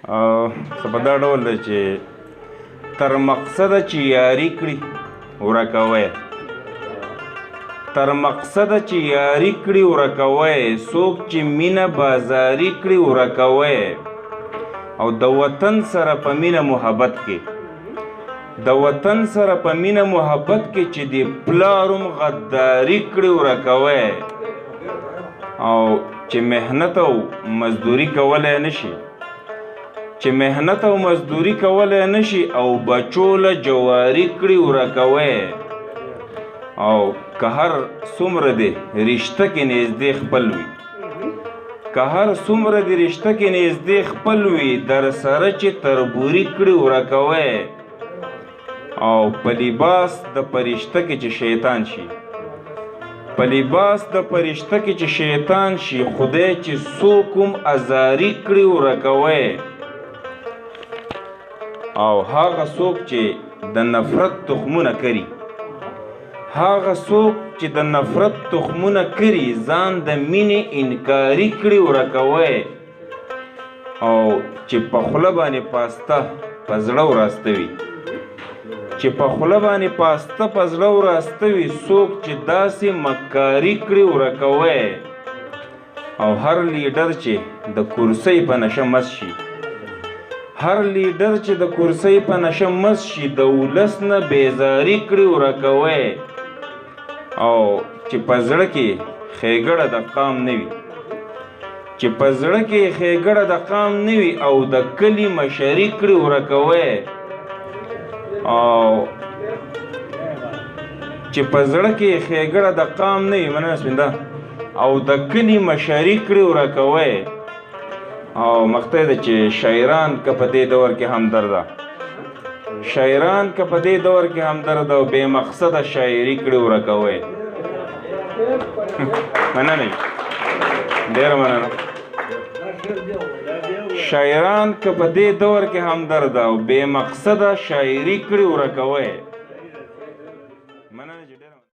څه په دا ډول ده چې تر مقصده چې یاري کړي ورکوی، تر مقصده چې یاري کړي ورکوی، څوک چې مینه بازاري کړي ورکوی، او د وطن سره په مینه محبت کې، د وطن سره په مینه محبت کې چې د پلارم غداري کړي ورکوی، او چې محنت او مزدوري کولی نشي، چې محنت او مزدوري کولی نشي او بچو له جواري کړي ورکوی، او که هر څومره د رشته کې نږدې خپل وي، که هر څومره د رشته کې نږدې خپل وي، در سره چې تربوري کړي ورکوی، او په لباس د پرشته کې چې شیطان شي، په لباس د پرشته کې چې شیطان شي، خدای چې څوک هم ازاري کړي ورکوی، او هغه څوک چې د نفرت تخمونه کري، هغه څوک چې د نفرت تخمونه کري، ځان د مینې انکاري کړي ورکوی، او چې په خوله باندې پاسته په زړه وراستوي، چې په خوله باندې پاسته په زړه وراستوي، څوک چې داسې مکاري کړي ورکوی، او هر لیډر چې د کرسۍ په نشه مست شي، هر لیډر چې د کرسۍ په نشه مست شي، د ولس نه بیزاري کړي ورکوی، او چې په زړه کې ښېګړه د قام نه وي، چې په زړه کې ښېګړه د قام نه وي، او د کلي مشري کړي ورکوی، او چې په زړه کې ښېګړه د قام نه وي، مننه سپینده، او د کلي مشري کړي ورکوی، او مخته ده چې شاعران که په دې دور کې همدرده، شاعران که په دې دور کې همدرده او بې مقصده شاعري کړي ورکوی. مننه، ډېره مننه. شاعران که په دې دور کې همدرده او بې مقصده شاعري کړي ورکوی.